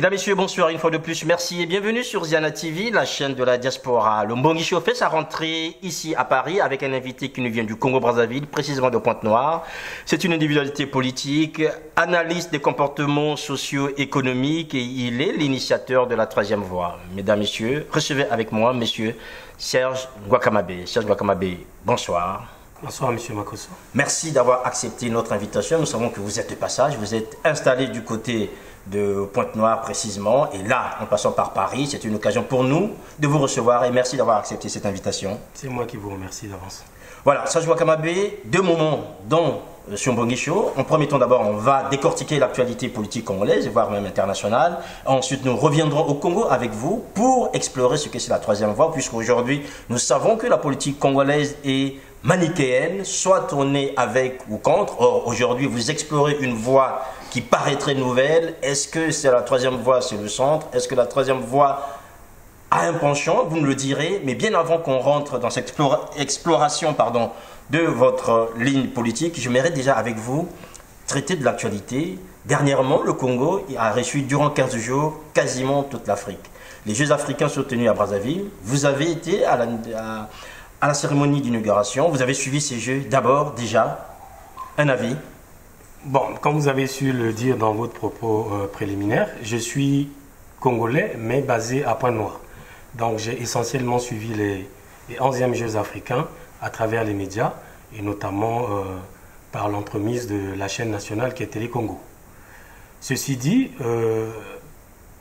Mesdames, Messieurs, bonsoir une fois de plus. Merci et bienvenue sur Ziana TV, la chaîne de la diaspora. Le Mbonguisho fait sa rentrée ici à Paris avec un invité qui nous vient du Congo-Brazzaville, précisément de Pointe-Noire. C'est une individualité politique, analyste des comportements socio-économiques et il est l'initiateur de la troisième voie. Mesdames, Messieurs, recevez avec moi Monsieur Serge Gouakamabe. Serge Gouakamabe, bonsoir. Bonsoir, Monsieur Makosso. Merci d'avoir accepté notre invitation. Nous savons que vous êtes de passage, vous êtes installé du côté de Pointe-Noire précisément. Et là, en passant par Paris, c'est une occasion pour nous de vous recevoir et merci d'avoir accepté cette invitation. C'est moi qui vous remercie d'avance. Voilà, Serge Gouakamabe, deux moments dans sur Mbonguisho. En premier temps, d'abord, on va décortiquer l'actualité politique congolaise, voire même internationale. Ensuite, nous reviendrons au Congo avec vous pour explorer ce que c'est la troisième voie, puisqu'aujourd'hui, nous savons que la politique congolaise est manichéenne, soit on est avec ou contre. Or, aujourd'hui, vous explorez une voie qui paraîtrait nouvelle. Est-ce que c'est la troisième voie, c'est le centre? Est-ce que la troisième voie a un penchant? Vous me le direz. Mais bien avant qu'on rentre dans cette exploration de votre ligne politique, je mérite déjà avec vous traiter de l'actualité. Dernièrement, le Congo a reçu durant 15 jours quasiment toute l'Afrique. Les Jeux africains sont tenus à Brazzaville. Vous avez été à la cérémonie d'inauguration. Vous avez suivi ces Jeux. D'abord, déjà, un avis? Bon, comme vous avez su le dire dans votre propos préliminaire, je suis congolais, mais basé à Pointe-Noire. Donc, j'ai essentiellement suivi les 11e Jeux africains à travers les médias, et notamment par l'entremise de la chaîne nationale qui est Télé Congo. Ceci dit,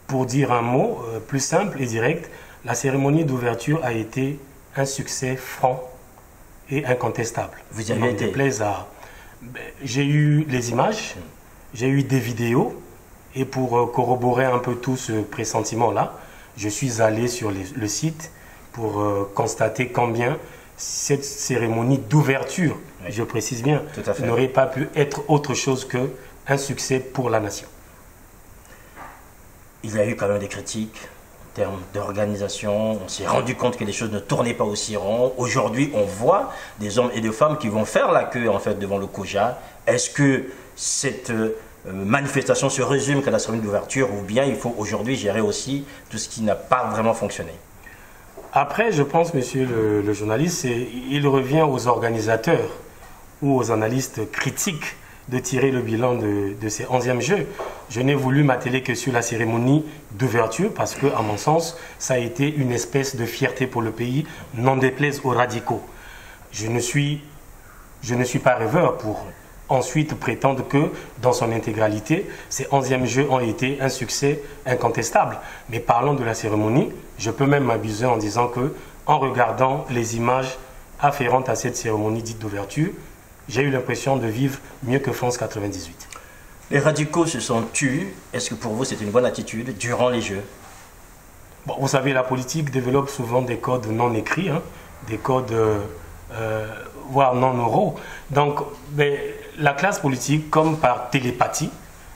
pour dire un mot plus simple et direct, la cérémonie d'ouverture a été un succès franc et incontestable. Vous y avez été? J'ai eu les images, j'ai eu des vidéos, et pour corroborer un peu tout ce pressentiment-là, je suis allé sur le site pour constater combien cette cérémonie d'ouverture, oui, je précise bien, n'aurait pas pu être autre chose qu'un succès pour la nation. Il y a eu quand même des critiques en termes d'organisation. On s'est rendu compte que les choses ne tournaient pas aussi rond. Aujourd'hui, on voit des hommes et des femmes qui vont faire la queue en fait devant le Koja. Est-ce que cette manifestation se résume qu'à la cérémonie d'ouverture ou bien il faut aujourd'hui gérer aussi tout ce qui n'a pas vraiment fonctionné? Après, je pense, monsieur le journaliste, il revient aux organisateurs ou aux analystes critiques de tirer le bilan de ces 11e Jeux. Je n'ai voulu m'atteler que sur la cérémonie d'ouverture parce que, à mon sens, ça a été une espèce de fierté pour le pays, n'en déplaise aux radicaux. Je ne suis pas rêveur pour ensuite prétendre que, dans son intégralité, ces 11e Jeux ont été un succès incontestable. Mais parlons de la cérémonie, je peux même m'abuser en disant que, en regardant les images afférentes à cette cérémonie dite d'ouverture, j'ai eu l'impression de vivre mieux que France 98. Les radicaux se sont tus. Est-ce que pour vous c'est une bonne attitude durant les Jeux? Bon, vous savez, la politique développe souvent des codes non écrits, hein, des codes voire non oraux. Donc, la classe politique, comme par télépathie,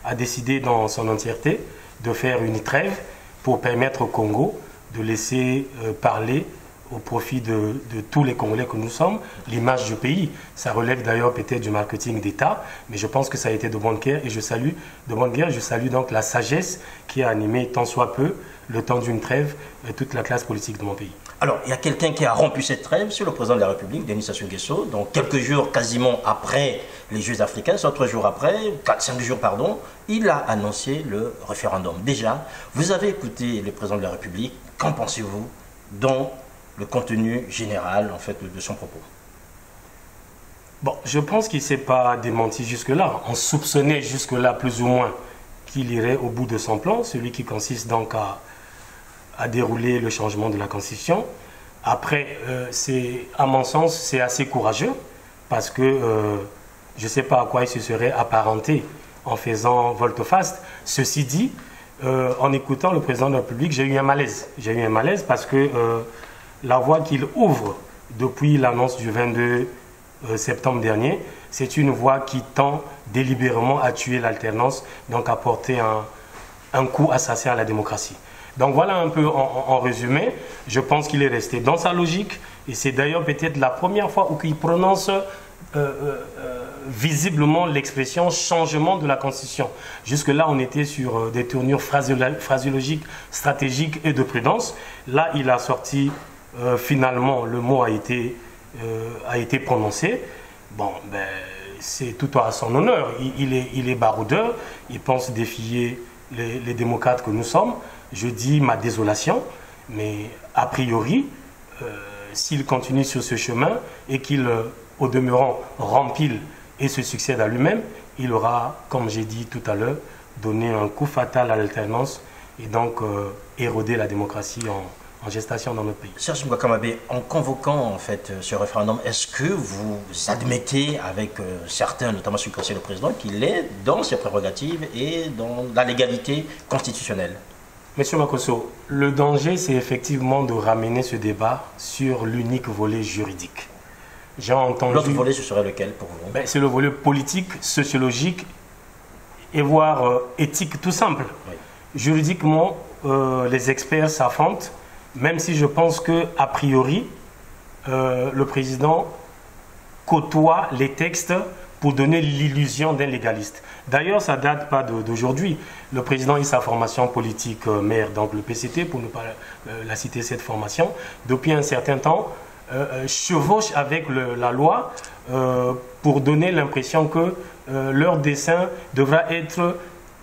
a décidé dans son entièreté de faire une trêve pour permettre au Congo de laisser parler au profit de tous les Congolais que nous sommes, l'image du pays. Ça relève d'ailleurs peut-être du marketing d'État, mais je pense que ça a été de bonne guerre et je salue donc la sagesse qui a animé tant soit peu le temps d'une trêve toute la classe politique de mon pays. Alors, il y a quelqu'un qui a rompu cette trêve, c'est le président de la République, Denis Sassou Nguesso. Donc, quelques jours quasiment après les Jeux africains, soit 3 jours après, 5 jours, pardon, il a annoncé le référendum. Déjà, vous avez écouté le président de la République. Qu'en pensez-vous dans le contenu général en fait de son propos? Bon, je pense qu'il ne s'est pas démenti jusque-là. On soupçonnait jusque-là plus ou moins qu'il irait au bout de son plan, celui qui consiste donc à dérouler le changement de la Constitution. Après, à mon sens, c'est assez courageux parce que je ne sais pas à quoi il se serait apparenté en faisant volte-face. Ceci dit, en écoutant le président de la République, j'ai eu un malaise. J'ai eu un malaise parce que la voie qu'il ouvre depuis l'annonce du 22 septembre dernier, c'est une voie qui tend délibérément à tuer l'alternance, donc à porter un coup assassin à la démocratie. Donc voilà un peu en résumé, je pense qu'il est resté dans sa logique et c'est d'ailleurs peut-être la première fois où il prononce visiblement l'expression changement de la Constitution. Jusque-là, on était sur des tournures phraséologiques, stratégiques et de prudence. Là, il a sorti, finalement, le mot a été prononcé. Bon, ben, c'est tout à son honneur. Il est baroudeur, il pense défier les démocrates que nous sommes. Je dis ma désolation, mais a priori, s'il continue sur ce chemin et qu'il, au demeurant, rempile et se succède à lui-même, il aura, comme j'ai dit tout à l'heure, donné un coup fatal à l'alternance et donc érodé la démocratie en gestation dans notre pays. Serge Mbouakamabé, en convoquant en fait ce référendum, est-ce que vous admettez avec certains, notamment celui qui concerne le président, qu'il est dans ses prérogatives et dans la légalité constitutionnelle? Monsieur Makosso, le danger, c'est effectivement de ramener ce débat sur l'unique volet juridique. J'ai entendu... L'autre volet, ce serait lequel pour vous? C'est le volet politique, sociologique et voire éthique tout simple. Oui. Juridiquement, les experts s'affrontent, même si je pense qu'a priori, le président côtoie les textes pour donner l'illusion d'un légaliste. D'ailleurs, ça ne date pas d'aujourd'hui. Le président et sa formation politique mère, donc le PCT, pour ne pas la citer cette formation, depuis un certain temps, chevauche avec la loi pour donner l'impression que leur dessein devra être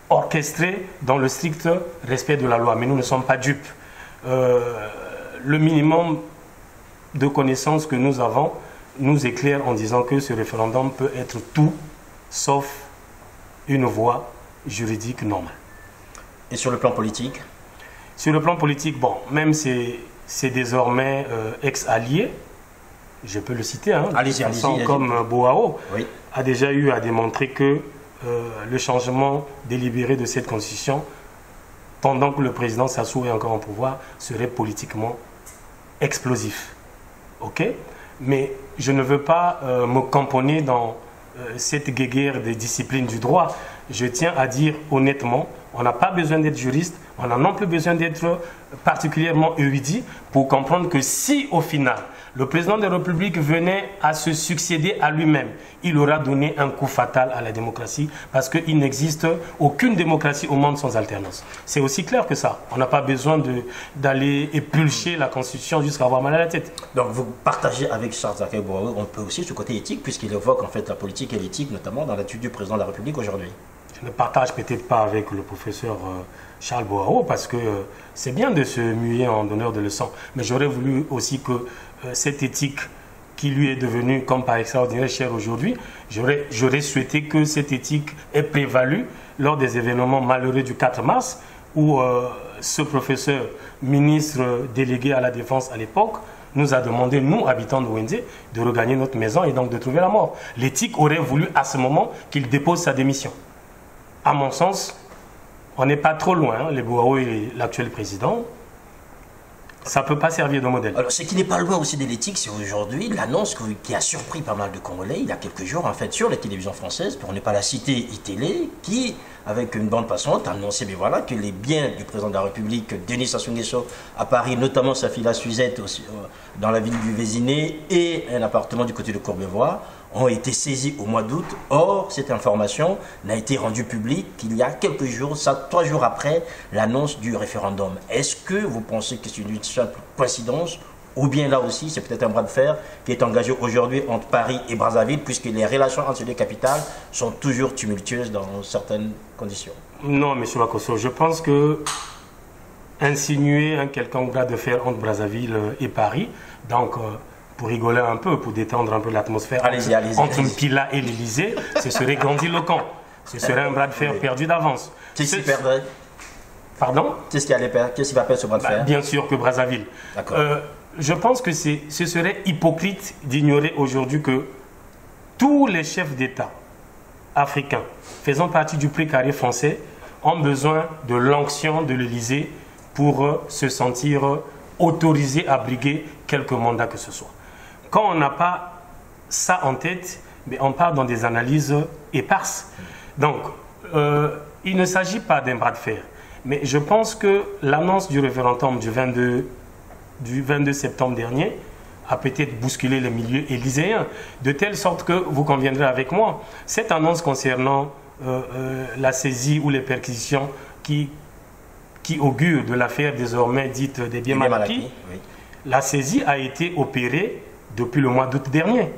orchestré dans le strict respect de la loi. Mais nous ne sommes pas dupes. Le minimum de connaissances que nous avons nous éclaire en disant que ce référendum peut être tout sauf une voie juridique normale. Et sur le plan politique? Sur le plan politique, bon, même c'est désormais ex-allié, je peux le citer, hein, comme Boao oui. A déjà eu à démontrer que le changement délibéré de cette constitution, pendant que le président Sassou est encore en pouvoir, serait politiquement explosif. Ok? Mais je ne veux pas me camponner dans cette guéguerre des disciplines du droit. Je tiens à dire honnêtement, on n'a pas besoin d'être juriste, on n'a non plus besoin d'être particulièrement érudit pour comprendre que si au final, le président de la République venait à se succéder à lui-même, il aura donné un coup fatal à la démocratie parce qu'il n'existe aucune démocratie au monde sans alternance. C'est aussi clair que ça. On n'a pas besoin d'aller épulcher la Constitution jusqu'à avoir mal à la tête. Donc vous partagez avec Charles Zakai Boao, on peut aussi ce côté éthique puisqu'il évoque en fait la politique et l'éthique, notamment dans l'attitude du président de la République aujourd'hui. Je ne partage peut-être pas avec le professeur Charles Boao parce que c'est bien de se muer en donneur de leçons. Mais j'aurais voulu aussi que cette éthique qui lui est devenue, comme par extraordinaire chère aujourd'hui, j'aurais souhaité que cette éthique ait prévalu lors des événements malheureux du 4 mars où ce professeur, ministre délégué à la Défense à l'époque, nous a demandé, nous, habitants de Wenzé, de regagner notre maison et donc de trouver la mort. L'éthique aurait voulu à ce moment qu'il dépose sa démission. À mon sens, on n'est pas trop loin, les Boao et l'actuel président. Ça ne peut pas servir de modèle. Alors, ce qui n'est pas loin aussi de l'éthique, c'est aujourd'hui l'annonce qui a surpris pas mal de Congolais il y a quelques jours, en fait, sur les télévisions françaises, pour ne pas la citer, iTélé, qui, avec une bande passante, a annoncé mais voilà, que les biens du président de la République, Denis Sassou Nguesso, à Paris, notamment sa fille la Suzette, aussi, dans la ville du Vésiné, et un appartement du côté de Courbevoie, ont été saisis au mois d'août. Or, cette information n'a été rendue publique qu'il y a quelques jours, 3 jours après l'annonce du référendum. Est-ce que vous pensez que c'est une simple coïncidence ou bien là aussi, c'est peut-être un bras de fer qui est engagé aujourd'hui entre Paris et Brazzaville, puisque les relations entre ces deux capitales sont toujours tumultueuses dans certaines conditions? Non, M. Makosso, je pense que insinuer un quelconque bras de fer entre Brazzaville et Paris, donc pour rigoler un peu, pour détendre un peu l'atmosphère entre Mpila et l'Élysée, ce serait grandiloquent. Ce serait un bras de fer perdu d'avance. Qu'est-ce qui perdrait? Pardon? Qu'est-ce qui va perdre ce bras de fer? Bien sûr que Brazzaville. Je pense que ce serait hypocrite d'ignorer aujourd'hui que tous les chefs d'État africains faisant partie du précaré français ont besoin de l'onction de l'Élysée pour se sentir autorisés à briguer quelque mandat que ce soit. Quand on n'a pas ça en tête, mais on part dans des analyses éparses. Donc, il ne s'agit pas d'un bras de fer. Mais je pense que l'annonce du référendum du 22 septembre dernier a peut-être bousculé le milieu élyséen, de telle sorte que vous conviendrez avec moi, cette annonce concernant la saisie ou les perquisitions qui augure de l'affaire désormais dite des biens mal acquis, oui. La saisie a été opérée depuis le mois d'août dernier.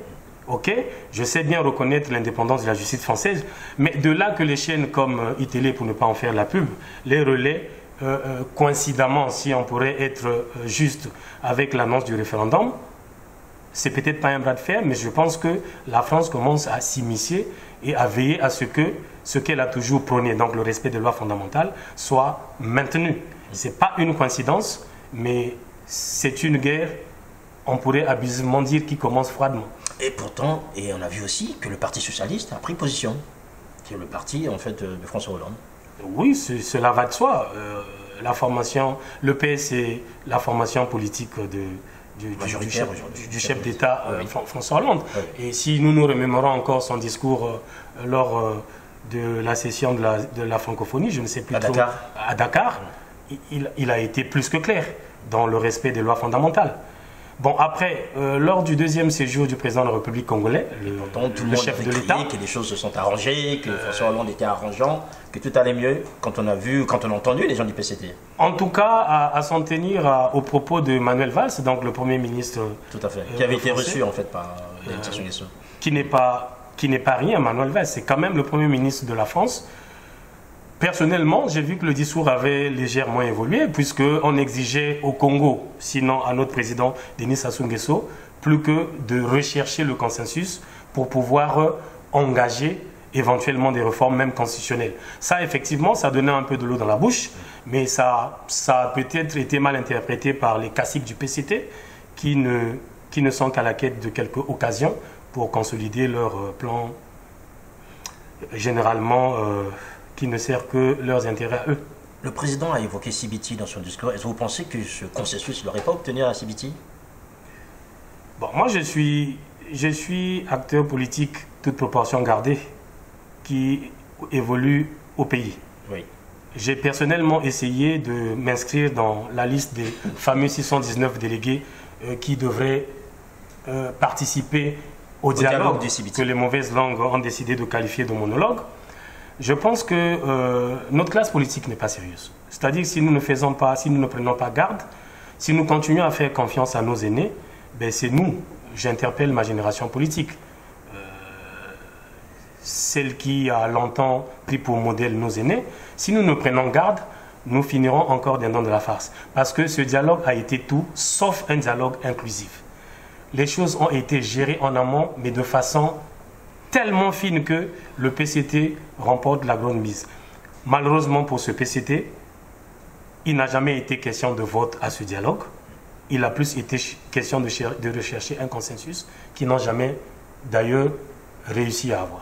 Ok, je sais bien reconnaître l'indépendance de la justice française, mais de là que les chaînes comme iTélé, pour ne pas en faire la pub, les relais, coïncidemment, si on pourrait être juste avec l'annonce du référendum, c'est peut-être pas un bras de fer, mais je pense que la France commence à s'immiscer et à veiller à ce que ce qu'elle a toujours prôné, donc le respect des lois fondamentales, soit maintenu. Ce n'est pas une coïncidence, mais c'est une guerre, on pourrait abusivement dire, qui commence froidement. Et pourtant, et on a vu aussi que le Parti socialiste a pris position, qui est le parti en fait de François Hollande. Oui, cela va de soi. La formation, le PS, c'est la formation politique du chef d'État François Hollande. Oui. Et si nous nous remémorons encore son discours lors de la session de la francophonie, je ne sais plus trop, à Dakar, il a été plus que clair dans le respect des lois fondamentales. Bon, après, lors du deuxième séjour du président de la République congolais, le chef de l'État, que les choses se sont arrangées, que François Hollande était arrangeant, que tout allait mieux quand on a entendu les gens du PCT. En tout cas, à s'en tenir aux propos de Manuel Valls, donc le Premier ministre. Tout à fait. Qui avait été reçu en fait par l'administration Nguesso. Qui n'est pas rien, Manuel Valls. C'est quand même le Premier ministre de la France. Personnellement, j'ai vu que le discours avait légèrement évolué, puisqu'on exigeait au Congo, sinon à notre président Denis Sassou Nguesso, plus que de rechercher le consensus pour pouvoir engager éventuellement des réformes, même constitutionnelles. Ça, effectivement, ça donnait un peu de l'eau dans la bouche, mais ça a peut-être été mal interprété par les caciques du PCT, qui ne sont qu'à la quête de quelques occasions pour consolider leur plan, généralement... qui ne sert que leurs intérêts à eux. Le président a évoqué CBT dans son discours. Est-ce que vous pensez que ce consensus ne l'aurait pas obtenu à CBT? Bon, moi, je suis acteur politique, toute proportion gardée, qui évolue au pays. Oui. J'ai personnellement essayé de m'inscrire dans la liste des fameux 619 délégués qui devraient participer au dialogue que les mauvaises langues ont décidé de qualifier de monologue. Je pense que notre classe politique n'est pas sérieuse. C'est-à-dire que si nous ne prenons pas garde, si nous continuons à faire confiance à nos aînés, ben c'est nous, j'interpelle ma génération politique, celle qui a longtemps pris pour modèle nos aînés, si nous ne prenons garde, nous finirons encore des dents de la farce. Parce que ce dialogue a été tout sauf un dialogue inclusif. Les choses ont été gérées en amont, mais de façon tellement fine que le PCT remporte la grande mise. Malheureusement pour ce PCT, il n'a jamais été question de vote à ce dialogue. Il a plus été question de rechercher un consensus qu'ils n'ont jamais d'ailleurs réussi à avoir.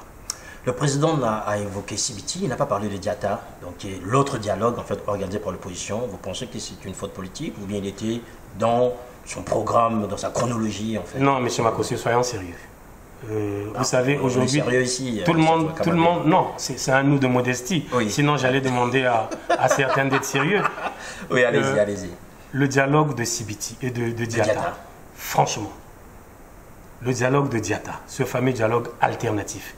Le président a évoqué CBT, il n'a pas parlé de Diatta, donc l'autre dialogue en fait organisé par l'opposition. Vous pensez que c'est une faute politique ou bien il était dans son programme, dans sa chronologie en fait? Non, M. Makossé, soyons sérieux. Vous savez, aujourd'hui, tout le monde, non, c'est à nous de modestie. Oui. Sinon, j'allais demander à certains d'être sérieux. Oui, allez-y. Le dialogue de CBT et de Diatta, franchement, le dialogue de Diatta, ce fameux dialogue alternatif.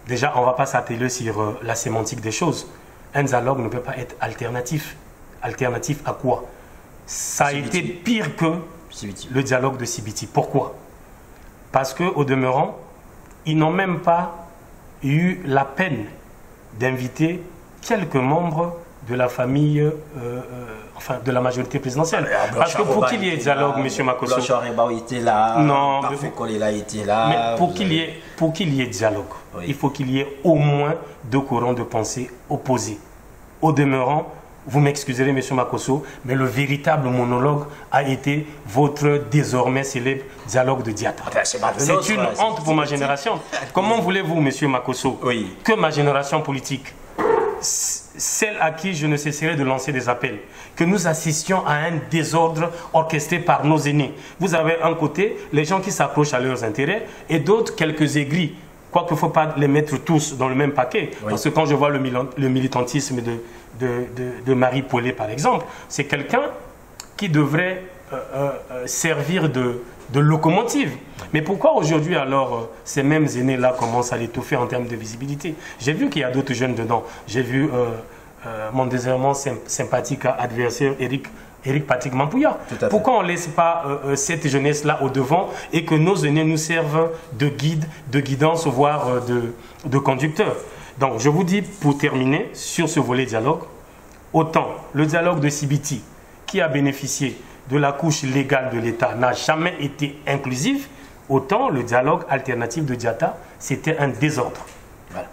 Déjà, on ne va pas s'atteler sur la sémantique des choses. Un dialogue ne peut pas être alternatif. Alternatif à quoi? Ça a été pire que le dialogue de CBT. Pourquoi? Parce qu'au demeurant, ils n'ont même pas eu la peine d'inviter quelques membres de la famille, enfin de la majorité présidentielle. Parce que pour qu'il y ait dialogue, M. Makosso... Blanchard était là, non, Parfait Kolela était là... Mais pour qu'il y ait dialogue, oui, il faut qu'il y ait au moins deux courants de pensée opposés. Au demeurant, vous m'excuserez, M. Makosso, mais le véritable monologue a été votre désormais célèbre dialogue de Diatta. C'est une honte pour ma génération. Comment voulez-vous, M. Makosso, oui, que ma génération politique, celle à qui je ne cesserai de lancer des appels, que nous assistions à un désordre orchestré par nos aînés? Vous avez un côté les gens qui s'accrochent à leurs intérêts et d'autres quelques aigris. Quoique il ne faut pas les mettre tous dans le même paquet. Oui. Parce que quand je vois le militantisme de Marie Paulet, par exemple, c'est quelqu'un qui devrait servir de de locomotive. Mais pourquoi aujourd'hui alors ces mêmes aînés-là commencent à l'étouffer en termes de visibilité? J'ai vu qu'il y a d'autres jeunes dedans. J'ai vu mon désirement sympathique adversaire Éric Patrick Mampouya. Pourquoi on ne laisse pas cette jeunesse-là au devant et que nos aînés nous servent de guide, de guidance, voire de conducteur? Donc je vous dis pour terminer sur ce volet dialogue, autant le dialogue de CBT qui a bénéficié de la couche légale de l'État n'a jamais été inclusif, autant le dialogue alternatif de Diatta, c'était un désordre. Voilà.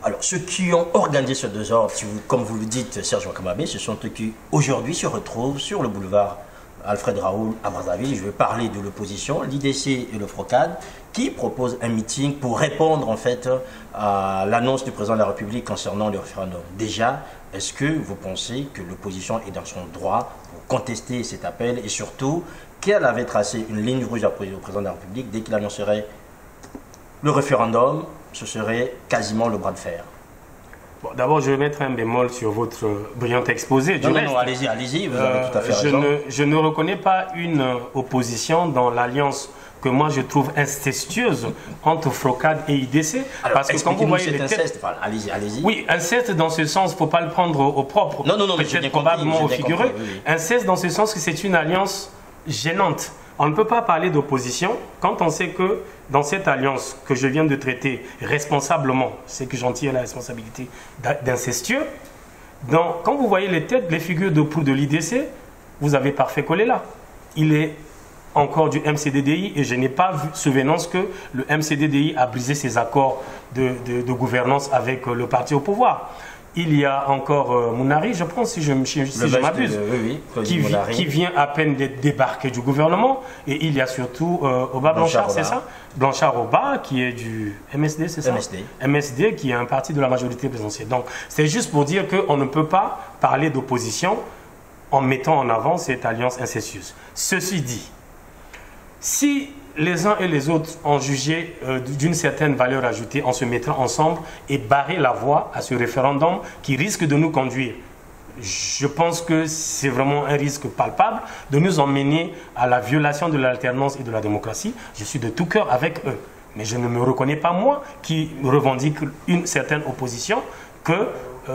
Alors, ceux qui ont organisé ce désordre, comme vous le dites, Serge Ouakamabe, ce sont ceux qui, aujourd'hui, se retrouvent sur le boulevard Alfred Raoul à Brazzaville. Je vais parler de l'opposition, l'IDC et le FROCAD, qui proposent un meeting pour répondre, en fait, à l'annonce du président de la République concernant le référendum. Déjà, est-ce que vous pensez que l'opposition est dans son droit pour contester cet appel et surtout, qu'elle avait tracé une ligne rouge au président de la République dès qu'il annoncerait le référendum, ce serait quasiment le bras de fer? Bon, d'abord, je vais mettre un bémol sur votre brillant exposé. Non, allez-y, vous avez tout à fait raison. Je ne reconnais pas une opposition dans l'alliance que moi je trouve incestueuse entre FROCAD et IDC. Alors, parce que quand vous voyez les inceste, allez-y. Oui, inceste dans ce sens, il ne faut pas le prendre au propre. Non, mais peut-être probablement au figuré. Oui. Inceste dans ce sens que c'est une alliance gênante. On ne peut pas parler d'opposition quand on sait que dans cette alliance que je viens de traiter responsablement, c'est que j'en tire la responsabilité d'incestueux, quand vous voyez les têtes, les figures de proue de l'IDC, vous avez parfait collé là. Il est encore du MCDDI et je n'ai pas vu souvenance que le MCDDI a brisé ses accords de gouvernance avec le parti au pouvoir. Il y a encore Mounari, je pense, si je m'abuse, qui vient à peine d'être débarqué du gouvernement. Et il y a surtout Oba Blanchard, c'est ça? Blanchard Oba, qui est du MSD, c'est ça? MSD, qui est un parti de la majorité présidentielle. Donc, c'est juste pour dire qu'on ne peut pas parler d'opposition en mettant en avant cette alliance incestueuse. Ceci dit, si les uns et les autres ont jugé d'une certaine valeur ajoutée en se mettant ensemble et barrer la voie à ce référendum qui risque de nous conduire, je pense que c'est vraiment un risque palpable de nous emmener à la violation de l'alternance et de la démocratie. Je suis de tout cœur avec eux. Mais je ne me reconnais pas, moi, qui revendique une certaine opposition, que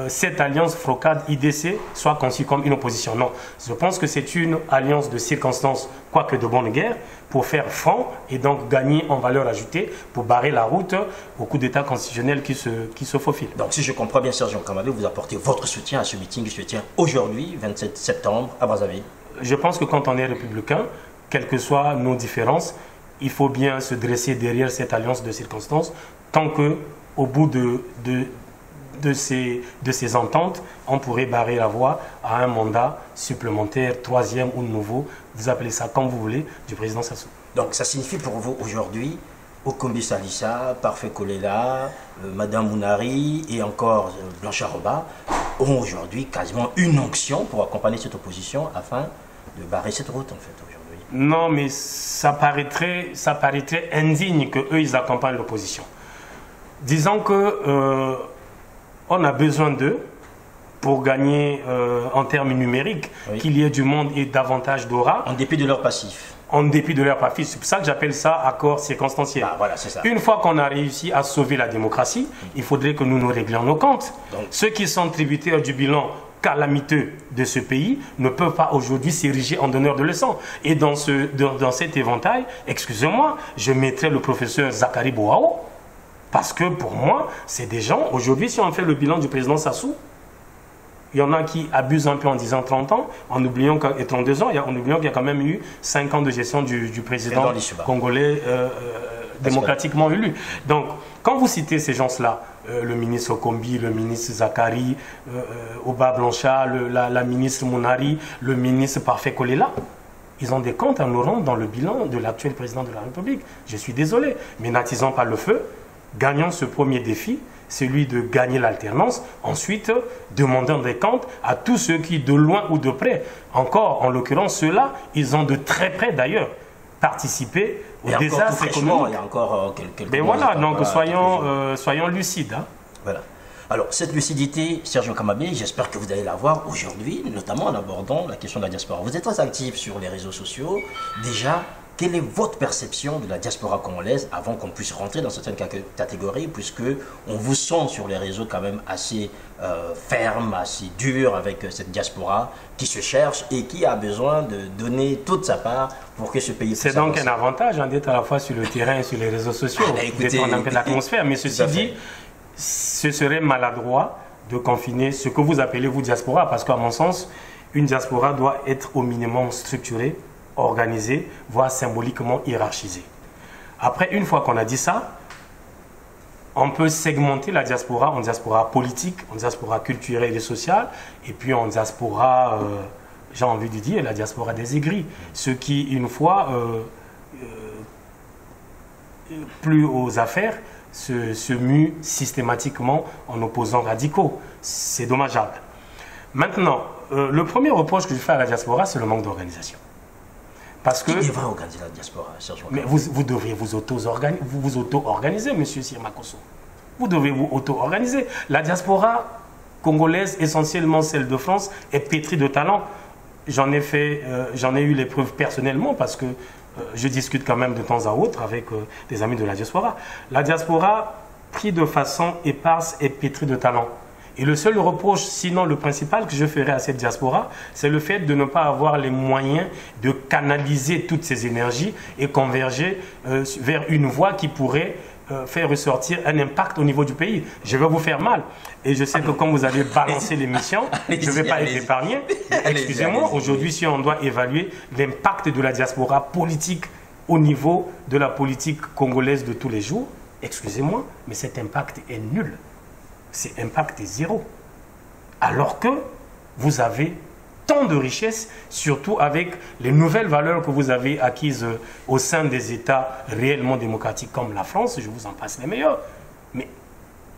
cette alliance FROCAD-IDC soit conçue comme une opposition. Non, je pense que c'est une alliance de circonstances, quoique de bonne guerre, pour faire front et donc gagner en valeur ajoutée pour barrer la route au coup d'État constitutionnel qui se faufile. Donc si je comprends bien, Serge Ouakamabe, vous apportez votre soutien à ce meeting qui se tient aujourd'hui, 27 septembre, à Brazzaville. Je pense que quand on est républicain, quelles que soient nos différences, il faut bien se dresser derrière cette alliance de circonstances tant que, au bout de ces ententes, on pourrait barrer la voie à un mandat supplémentaire, troisième ou nouveau, vous appelez ça comme vous voulez, du président Sassou. Donc ça signifie pour vous aujourd'hui, Okombi Salissa, Parfait Kolela, Madame Mounari et encore Blanchard Oba ont aujourd'hui quasiment une onction pour accompagner cette opposition afin de barrer cette route en fait aujourd'hui. Non, mais ça paraîtrait indigne qu'eux ils accompagnent l'opposition. Disons que on a besoin d'eux pour gagner en termes numériques, oui, qu'il y ait du monde et davantage d'aura. En dépit de leur passif. En dépit de leur passif. C'est pour ça que j'appelle ça accord circonstanciel. Ah, voilà, c'est ça. Une fois qu'on a réussi à sauver la démocratie, il faudrait que nous nous réglions nos comptes. Donc, ceux qui sont tributaires du bilan calamiteux de ce pays ne peuvent pas aujourd'hui s'ériger en donneur de leçons. Et dans cet éventail, excusez-moi, je mettrai le professeur Zakari Bouao, parce que pour moi, c'est des gens, aujourd'hui, si on fait le bilan du président Sassou, il y en a qui abusent un peu en disant 30 ans, en oubliant et 32 ans, en oubliant qu'il y a quand même eu 5 ans de gestion du président congolais démocratiquement élu. Donc, quand vous citez ces gens-là, le ministre Okombi, le ministre Zakari, Oba Blanchard, la ministre Mounari, le ministre Parfait Kolela, ils ont des comptes à nous rendre dans le bilan de l'actuel président de la République. Je suis désolé, mais n'attisons pas le feu. Gagnons ce premier défi, celui de gagner l'alternance. Ensuite, demandons des comptes à tous ceux qui, de loin ou de près, encore en l'occurrence ceux-là, ils ont de très près d'ailleurs participé au désastre économique. Il y a encore quelques mais voilà, donc voilà, soyons lucides. Hein. Voilà. Alors, cette lucidité, Serge Ouakamabe, j'espère que vous allez l'avoir aujourd'hui, notamment en abordant la question de la diaspora. Vous êtes très actif sur les réseaux sociaux. Déjà, quelle est votre perception de la diaspora congolaise avant qu'on puisse rentrer dans certaines catégories, puisque on vous sent sur les réseaux quand même assez ferme, assez dur avec cette diaspora qui se cherche et qui a besoin de donner toute sa part pour que ce pays puisse C'est donc avancer. un avantage d'être à la fois sur le terrain et sur les réseaux sociaux, d'être en un peu l'atmosphère. Mais ceci dit, ce serait maladroit de confiner ce que vous appelez vous diaspora, parce qu'à mon sens, une diaspora doit être au minimum structurée, organisée, voire symboliquement hiérarchisée. Après, une fois qu'on a dit ça, on peut segmenter la diaspora en diaspora politique, en diaspora culturelle et sociale, et puis en diaspora, j'ai envie de dire, la diaspora des aigris. Ceux qui, une fois plus aux affaires, se muent systématiquement en opposants radicaux. C'est dommageable. Maintenant, le premier reproche que je fais à la diaspora, c'est le manque d'organisation. Parce que, qui devrait organiser la diaspora, Serge Wakamba? mais vous devriez vous auto-organiser, monsieur Sirmakosso. Vous devez vous auto-organiser. La diaspora congolaise, essentiellement celle de France, est pétrie de talent. J'en ai eu les preuves personnellement parce que je discute quand même de temps à autre avec des amis de la diaspora. La diaspora, pris de façon éparse, est pétrie de talent. Et le seul reproche, sinon le principal que je ferai à cette diaspora, c'est le fait de ne pas avoir les moyens de canaliser toutes ces énergies et converger vers une voie qui pourrait faire ressortir un impact au niveau du pays. Je vais vous faire mal. Et je sais que comme vous avez balancé l'émission, je ne vais pas être épargné. Excusez-moi, aujourd'hui, si on doit évaluer l'impact de la diaspora politique au niveau de la politique congolaise de tous les jours, excusez-moi, mais cet impact est nul. Cet impact est zéro. Alors que vous avez tant de richesses, surtout avec les nouvelles valeurs que vous avez acquises au sein des États réellement démocratiques comme la France, je vous en passe les meilleurs. Mais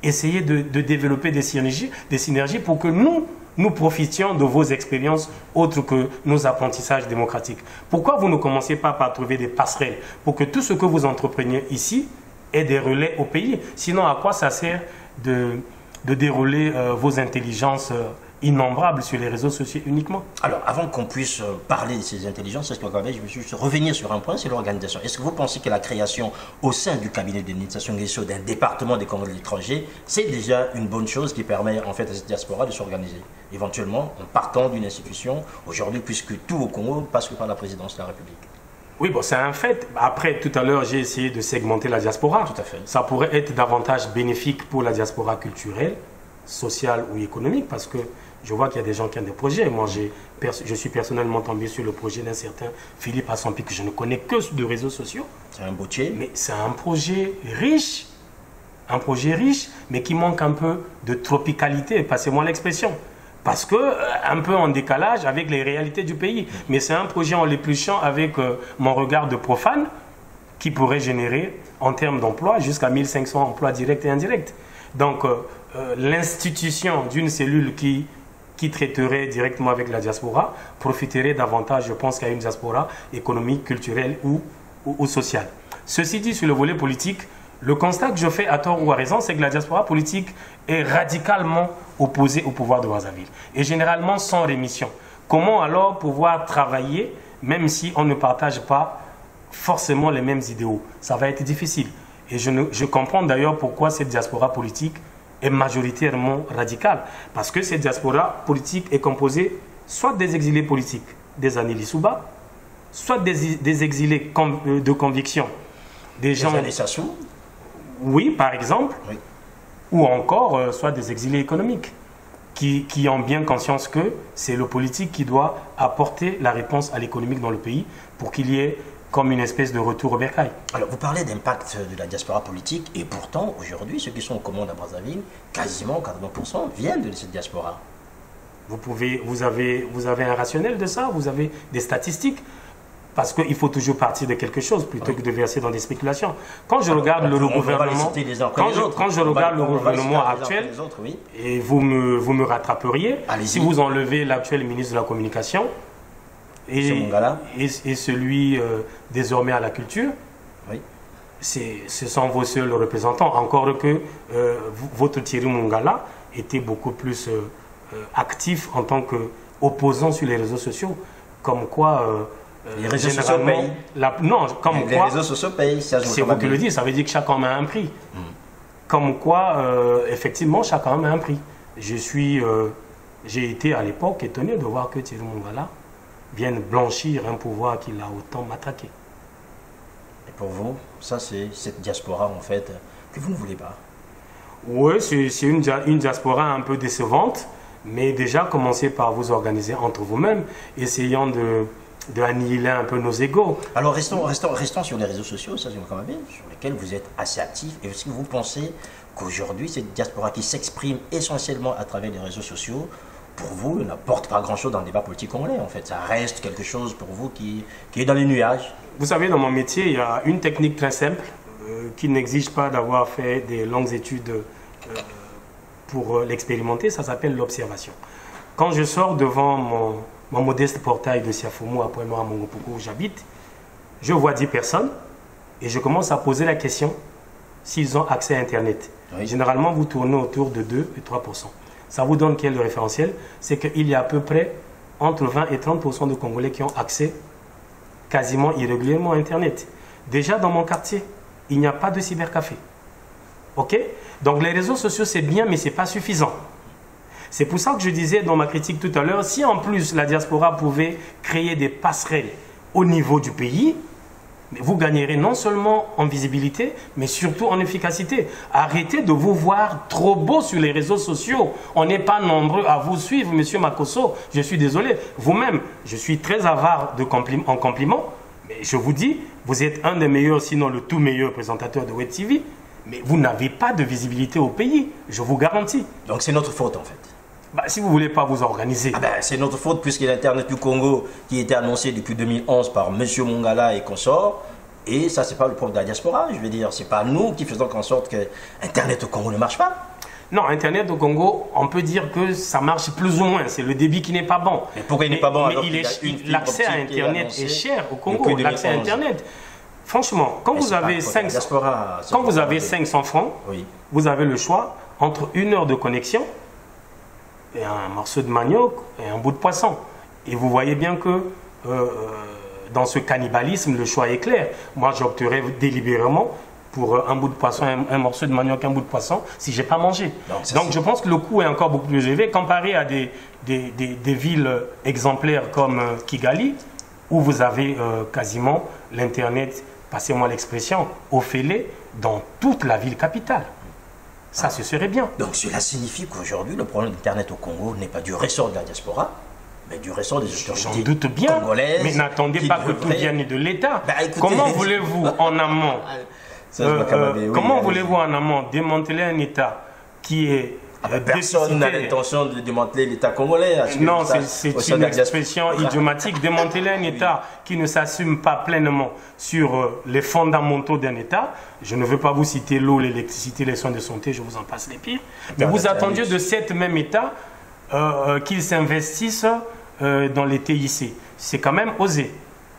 essayez de développer des synergies pour que nous profitions de vos expériences autres que nos apprentissages démocratiques. Pourquoi vous ne commencez pas par trouver des passerelles pour que tout ce que vous entrepreniez ici ait des relais au pays? Sinon, à quoi ça sert de dérouler vos intelligences innombrables sur les réseaux sociaux uniquement? Alors, avant qu'on puisse parler de ces intelligences, je veux juste revenir sur un point, c'est l'organisation. Est-ce que vous pensez que la création au sein du cabinet d'administration Nguesso d'un département des Congolais de l'étranger, c'est déjà une bonne chose qui permet en fait à cette diaspora de s'organiser, éventuellement en partant d'une institution aujourd'hui, puisque tout au Congo passe par la présidence de la République? Oui, bon, c'est un fait. Après, tout à l'heure, j'ai essayé de segmenter la diaspora. Tout à fait. Ça pourrait être davantage bénéfique pour la diaspora culturelle, sociale ou économique, parce que je vois qu'il y a des gens qui ont des projets. Moi, je suis personnellement tombé sur le projet d'un certain Philippe Assampi, que je ne connais que de réseaux sociaux. C'est un boutier. Mais c'est un projet riche, mais qui manque un peu de tropicalité, passez-moi l'expression. Parce que, un peu en décalage avec les réalités du pays. Mais c'est un projet en l'épluchant avec mon regard de profane qui pourrait générer, en termes d'emploi, jusqu'à 1500 emplois directs et indirects. Donc, l'institution d'une cellule qui traiterait directement avec la diaspora profiterait davantage, je pense, qu'à une diaspora économique, culturelle ou sociale. Ceci dit, sur le volet politique, le constat que je fais à tort ou à raison, c'est que la diaspora politique est radicalement opposée au pouvoir de Brazzaville et généralement sans rémission. Comment alors pouvoir travailler même si on ne partage pas forcément les mêmes idéaux? Ça va être difficile. Et je comprends d'ailleurs pourquoi cette diaspora politique est majoritairement radicale. Parce que cette diaspora politique est composée soit des exilés politiques des années Lissouba, soit des exilés de conviction. Des années Sassou? Oui, par exemple. Oui. Ou encore, soit des exilés économiques qui ont bien conscience que c'est le politique qui doit apporter la réponse à l'économique dans le pays pour qu'il y ait comme une espèce de retour au bercail. Alors, vous parlez d'impact de la diaspora politique et pourtant, aujourd'hui, ceux qui sont aux commandes à Brazzaville, quasiment 80% viennent de cette diaspora. Vous avez un rationnel de ça? Vous avez des statistiques? Parce qu'il faut toujours partir de quelque chose plutôt que de verser dans des spéculations. Quand je regarde le gouvernement, quand je regarde le gouvernement actuel, et vous me rattraperiez, si vous enlevez l'actuel ministre de la Communication et celui désormais à la culture, ce sont vos seuls représentants. Encore que votre Thierry Mongala était beaucoup plus actif en tant qu'opposant sur les réseaux sociaux, comme quoi Les réseaux sociaux payent. Non, comme les quoi... réseaux sociaux payent. C'est vous qui le dites, ça veut dire que chaque homme a un prix. Comme quoi, effectivement, chaque homme a un prix. J'ai été à l'époque étonné de voir que Thierry Mongala vienne blanchir un pouvoir qu'il a autant matraqué. Et pour vous, ça c'est cette diaspora en fait que vous ne voulez pas? Oui, c'est une diaspora un peu décevante, mais déjà commencez par vous organiser entre vous-mêmes, essayant de annihiler un peu nos égos. Alors restons sur les réseaux sociaux, ça c'est quand même bien, sur lesquels vous êtes assez actifs. Et est-ce que vous pensez qu'aujourd'hui, cette diaspora qui s'exprime essentiellement à travers les réseaux sociaux, pour vous, n'apporte pas grand-chose dans le débat politique congolais en fait? Ça reste quelque chose pour vous qui est dans les nuages? Vous savez, dans mon métier, il y a une technique très simple qui n'exige pas d'avoir fait des longues études pour l'expérimenter, ça s'appelle l'observation. Quand je sors devant mon modeste portail de Siafoumou à Pointe-Noire, à Mongopoko, où j'habite, je vois 10 personnes et je commence à poser la question s'ils ont accès à Internet. Oui. Généralement, vous tournez autour de 2 et 3%. Ça vous donne quel est le référentiel? C'est qu'il y a à peu près entre 20 et 30% de Congolais qui ont accès quasiment irrégulièrement à Internet. Déjà dans mon quartier, il n'y a pas de cybercafé. Ok? Donc les réseaux sociaux, c'est bien, mais ce n'est pas suffisant. C'est pour ça que je disais dans ma critique tout à l'heure, si en plus la diaspora pouvait créer des passerelles au niveau du pays, vous gagnerez non seulement en visibilité, mais surtout en efficacité. Arrêtez de vous voir trop beau sur les réseaux sociaux. On n'est pas nombreux à vous suivre, Monsieur Makosso. Je suis désolé. Vous-même, je suis très avare en compliments. Mais je vous dis, vous êtes un des meilleurs, sinon le tout meilleur présentateur de Web TV. Mais vous n'avez pas de visibilité au pays, je vous garantis. Donc c'est notre faute en fait. Bah, si vous ne voulez pas vous organiser. C'est notre faute puisque l'Internet du Congo qui était annoncé depuis 2011 par M. Mongala et consorts. Et ça, c'est pas le problème de la diaspora. Je veux dire, c'est pas nous qui faisons en sorte que Internet au Congo ne marche pas. Non, Internet au Congo, on peut dire que ça marche plus ou moins. C'est le débit qui n'est pas bon. Mais pourquoi il n'est pas bon? Mais l'accès à Internet est cher au Congo. L'accès à Internet. Franchement, quand vous avez 500 francs, oui, vous avez le choix entre 1 heure de connexion et un morceau de manioc et un bout de poisson. Et vous voyez bien que dans ce cannibalisme, le choix est clair. Moi, j'opterais délibérément pour un bout de poisson, un morceau de manioc, un bout de poisson, si je n'ai pas mangé. Donc, je pense que le coût est encore beaucoup plus élevé comparé à des villes exemplaires comme Kigali, où vous avez quasiment l'Internet, passez-moi l'expression, au fêlé dans toute la ville capitale. Ça, ce serait bien. Donc, cela signifie qu'aujourd'hui, le problème d'Internet au Congo n'est pas du ressort de la diaspora, mais du ressort des autorités congolaises. J'en doute bien, mais n'attendez pas que tout vienne de l'État. Comment voulez-vous en amont comment voulez-vous en amont démanteler un État qui est personne n'a l'intention de démanteler l'État congolais. Non, c'est une expression idiomatique. Démanteler un État qui ne s'assume pas pleinement sur les fondamentaux d'un État. Je ne veux pas vous citer l'eau, l'électricité, les soins de santé, je vous en passe les pires. Mais vous attendiez de cet même État qu'ils s'investissent dans les TIC. C'est quand même osé.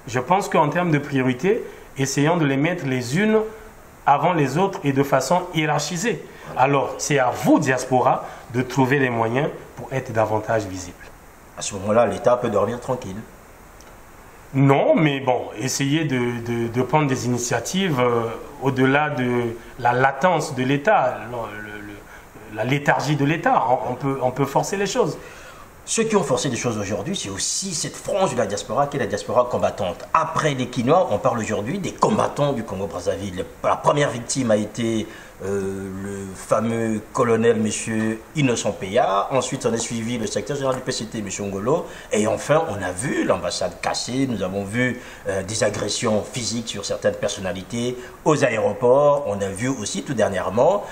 Je pense qu'en termes de priorité, essayons de les mettre les unes avant les autres et de façon hiérarchisée. Alors, c'est à vous, diaspora, de trouver les moyens pour être davantage visible. À ce moment-là, l'État peut dormir tranquille. Non, mais bon, essayez de prendre des initiatives au-delà de la latence de l'État, la léthargie de l'État. On peut forcer les choses. Ceux qui ont forcé les choses aujourd'hui, c'est aussi cette frange de la diaspora qui est la diaspora combattante. Après les Quinois, on parle aujourd'hui des combattants du Congo-Brazzaville. La première victime a été le fameux colonel M. Innocent Peya. Ensuite, on a suivi le secrétaire général du PCT, M. Ngolo. Et enfin, on a vu l'ambassade cassée. Nous avons vu des agressions physiques sur certaines personnalités aux aéroports. On a vu aussi tout dernièrement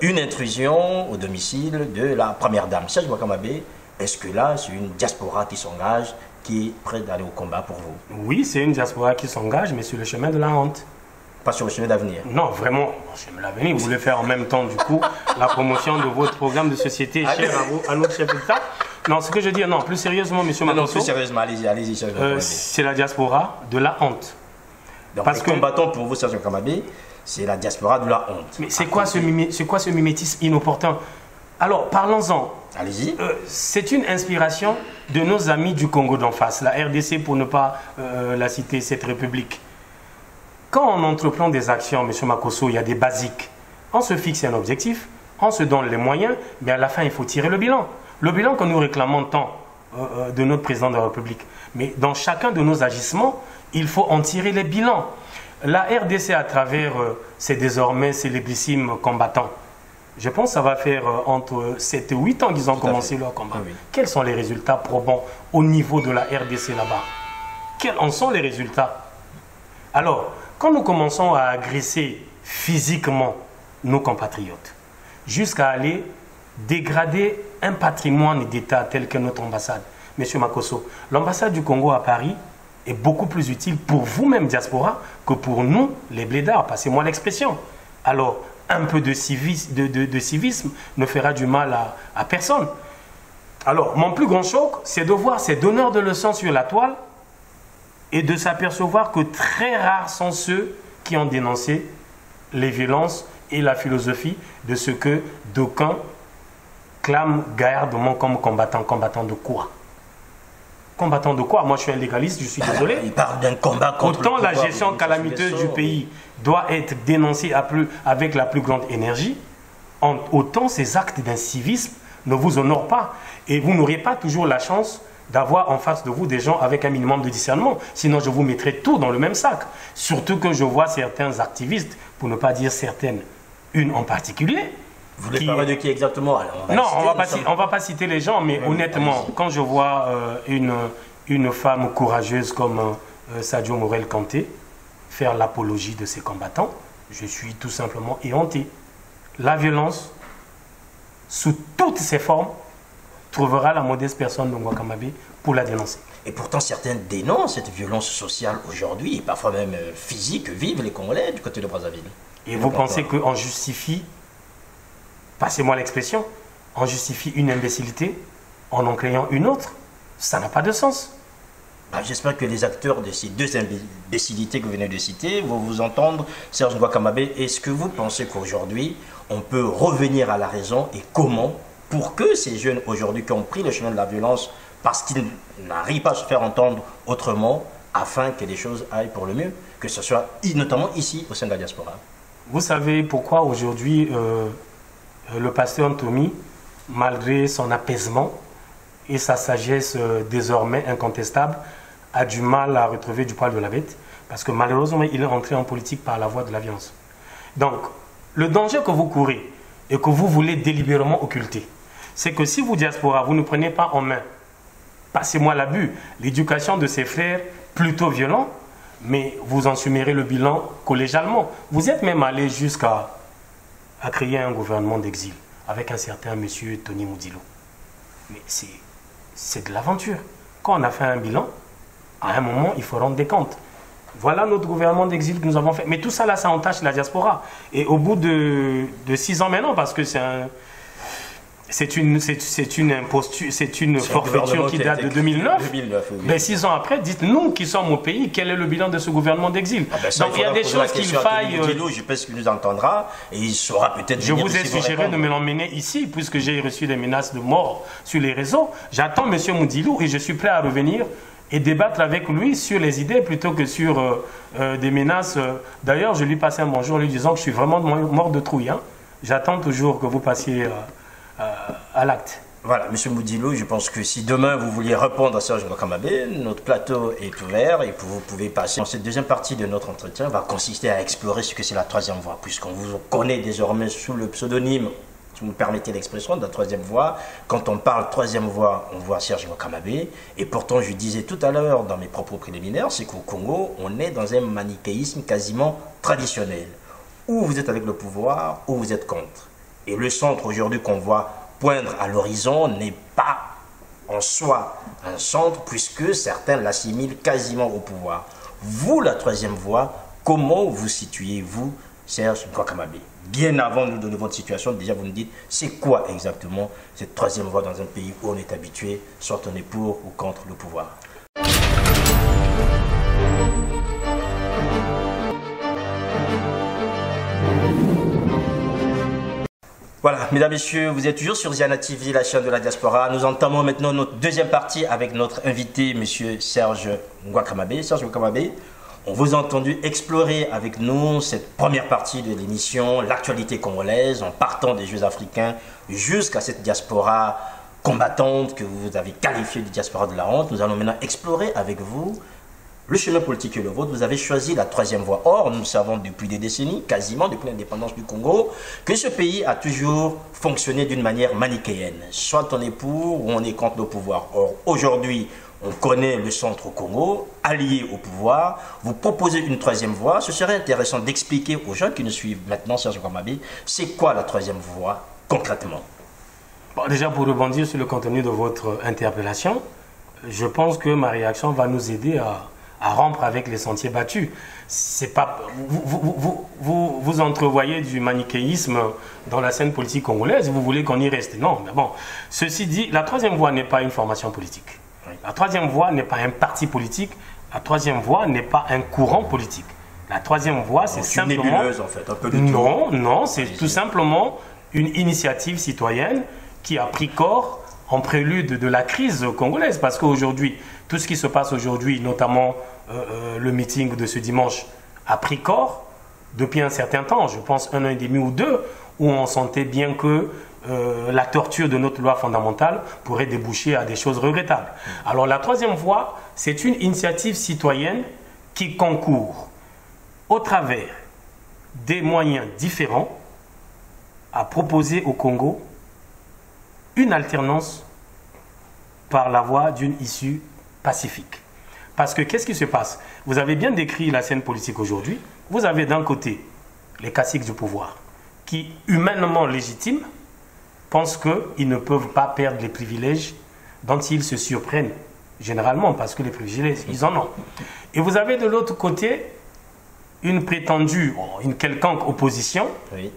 une intrusion au domicile de la première dame, Serge Wakamabé. Est-ce que là, c'est une diaspora qui s'engage, qui est prête d'aller au combat pour vous? Oui, c'est une diaspora qui s'engage, mais sur le chemin de la honte. Pas sur le chemin d'avenir? Non, vraiment, le chemin d'avenir. Vous voulez faire en même temps, du coup, la promotion de votre programme de société cher à notre chef d'État? Non, ce que je dis, non, plus sérieusement, monsieur Makosso. Non, plus sérieusement, allez-y. C'est la diaspora de la honte. Donc, parce que combattants pour vous, Serge Kamabé, c'est la diaspora de la honte. Mais c'est quoi ce mimétisme inopportun? Alors, parlons-en. Allez-y. C'est une inspiration de nos amis du Congo d'en face, la RDC pour ne pas la citer, cette république. Quand on entreprend des actions, M. Makosso, il y a des basiques. On se fixe un objectif, on se donne les moyens, mais à la fin, il faut tirer le bilan. Le bilan que nous réclamons tant de notre président de la République. Mais dans chacun de nos agissements, il faut en tirer les bilans. La RDC, à travers ses désormais célébrissimes combattants, je pense que ça va faire entre 7 et 8 ans qu'ils ont commencé leur combat. Ah oui. Quels sont les résultats probants au niveau de la RDC là-bas? Quels en sont les résultats? Alors, quand nous commençons à agresser physiquement nos compatriotes, jusqu'à aller dégrader un patrimoine d'État tel que notre ambassade, M. Makosso, l'ambassade du Congo à Paris est beaucoup plus utile pour vous-même, diaspora, que pour nous, les blédards. Passez-moi l'expression. Alors, un peu de civisme ne fera du mal à personne. Alors, mon plus grand choc, c'est de voir ces donneurs de leçons sur la toile et de s'apercevoir que très rares sont ceux qui ont dénoncé les violences et la philosophie de ce que d'aucuns clament gaillardement comme combattant. Combattant de quoi? Combattant de quoi? Moi, je suis un légaliste, je suis désolé. Il parle d'un combat contre autant le la pouvoir, gestion calamiteuse du pays doit être dénoncée avec la plus grande énergie, autant ces actes d'incivisme ne vous honorent pas. Et vous n'aurez pas toujours la chance d'avoir en face de vous des gens avec un minimum de discernement. Sinon, je vous mettrai tout dans le même sac. Surtout que je vois certains activistes, pour ne pas dire certaines, une en particulier. Vous voulez parler de qui exactement? Alors, non, on va pas citer les gens, mais honnêtement, quand je vois une femme courageuse comme Sadio Morel Kanté faire l'apologie de ces combattants, je suis tout simplement éhonté. La violence, sous toutes ses formes, trouvera la modeste personne de Ngouakamabé pour la dénoncer. Et pourtant, certains dénoncent cette violence sociale aujourd'hui, et parfois même physique, vivent les Congolais du côté de Brazzaville. Et vous pensez qu'on justifie, passez-moi l'expression, on justifie une imbécilité en créant une autre? Ça n'a pas de sens. J'espère que les acteurs de ces deux imbécilités que vous venez de citer vont vous entendre. Serge Ngouakamabé, est-ce que vous pensez qu'aujourd'hui, on peut revenir à la raison et comment, pour que ces jeunes aujourd'hui qui ont pris le chemin de la violence parce qu'ils n'arrivent pas à se faire entendre autrement, afin que les choses aillent pour le mieux, que ce soit notamment ici au sein de la diaspora? Vous savez pourquoi aujourd'hui le pasteur Ntomi, malgré son apaisement et sa sagesse désormais incontestable, a du mal à retrouver du poil de la bête, parce que malheureusement, il est entré en politique par la voie de la violence. Donc, le danger que vous courez et que vous voulez délibérément occulter, c'est que si vous, diaspora, vous ne prenez pas en main, passez-moi l'abus, l'éducation de ces frères plutôt violents, mais vous en soumirez le bilan collégialement. Vous êtes même allé jusqu'à créer un gouvernement d'exil avec un certain monsieur Tony Moudilo. Mais c'est de l'aventure. Quand on a fait un bilan, à un moment, il faut rendre des comptes. Voilà notre gouvernement d'exil que nous avons fait. Mais tout ça, là, ça entache la diaspora. Et au bout de 6 ans maintenant, parce que c'est une forfaiture qui date de 2009. Oui. Ben, 6 ans après, dites-nous qui sommes au pays, quel est le bilan de ce gouvernement d'exil? Donc il y a des choses qu'il faille. Je pense qu'il nous entendra et il saura peut-être. Je vous ai suggéré de me l'emmener ici, puisque j'ai reçu des menaces de mort sur les réseaux. J'attends M. Moudilou et je suis prêt à revenir et débattre avec lui sur les idées plutôt que sur des menaces. D'ailleurs, je lui passe un bonjour en lui disant que je suis vraiment mort de trouille. Hein. J'attends toujours que vous passiez à l'acte. Voilà, M. Moudilou, je pense que si demain vous vouliez répondre à Serge Ngouakamabé, notre plateau est ouvert et vous pouvez passer. Cette deuxième partie de notre entretien va consister à explorer ce que c'est la troisième voie, puisqu'on vous connaît désormais sous le pseudonyme, si vous me permettez l'expression, de la troisième voie. Quand on parle troisième voie, on voit Serge Ngouakamabé. Et pourtant, je disais tout à l'heure dans mes propos préliminaires, c'est qu'au Congo, on est dans un manichéisme quasiment traditionnel. Ou vous êtes avec le pouvoir, ou vous êtes contre. Et le centre aujourd'hui qu'on voit poindre à l'horizon n'est pas en soi un centre, puisque certains l'assimilent quasiment au pouvoir. Vous, la troisième voie, comment vous situez-vous, Serge Ngouakamabé? Bien avant de nous donner votre situation, déjà vous nous dites, c'est quoi exactement cette troisième voie dans un pays où on est habitué, soit on est pour ou contre le pouvoir? Voilà, mesdames, messieurs, vous êtes toujours sur Ziana TV, la chaîne de la diaspora. Nous entamons maintenant notre deuxième partie avec notre invité, monsieur Serge Ngouakamabé. Serge Ngouakamabé, on vous a entendu explorer avec nous cette première partie de l'émission, l'actualité congolaise, en partant des Jeux africains jusqu'à cette diaspora combattante que vous avez qualifiée de diaspora de la honte. Nous allons maintenant explorer avec vous le chemin politique est le vôtre. Vous avez choisi la troisième voie. Or, nous savons depuis des décennies, quasiment depuis l'indépendance du Congo, que ce pays a toujours fonctionné d'une manière manichéenne. Soit on est pour ou on est contre le pouvoir. Or, aujourd'hui, on connaît le centre au Congo, allié au pouvoir. Vous proposez une troisième voie. Ce serait intéressant d'expliquer aux gens qui nous suivent maintenant, Serge Ngouakamabé, c'est quoi la troisième voie concrètement? Bon, déjà, pour rebondir sur le contenu de votre interpellation, je pense que ma réaction va nous aider à rompre avec les sentiers battus. C'est pas, vous entrevoyez du manichéisme dans la scène politique congolaise, vous voulez qu'on y reste. Non, mais bon. Ceci dit, la troisième voie n'est pas une formation politique. La troisième voie n'est pas un parti politique. La troisième voie n'est pas un courant politique. La troisième voie, c'est simplement... Une nébuleuse, en fait, un peu de tout. Non, c'est tout simplement une initiative citoyenne qui a pris corps en prélude de la crise congolaise. Parce qu'aujourd'hui, tout ce qui se passe aujourd'hui, notamment le meeting de ce dimanche, a pris corps depuis un certain temps, je pense 1 an et demi ou 2, où on sentait bien que la torture de notre loi fondamentale pourrait déboucher à des choses regrettables. Alors la troisième voie, c'est une initiative citoyenne qui concourt au travers des moyens différents à proposer au Congo une alternance par la voie d'une issue pacifique. Parce que qu'est-ce qui se passe? Vous avez bien décrit la scène politique aujourd'hui. Vous avez d'un côté les caciques du pouvoir qui, humainement légitimes, pensent qu'ils ne peuvent pas perdre les privilèges dont ils se surprennent généralement, parce que les privilèges, ils en ont. Et vous avez de l'autre côté une prétendue, une quelconque opposition, oui,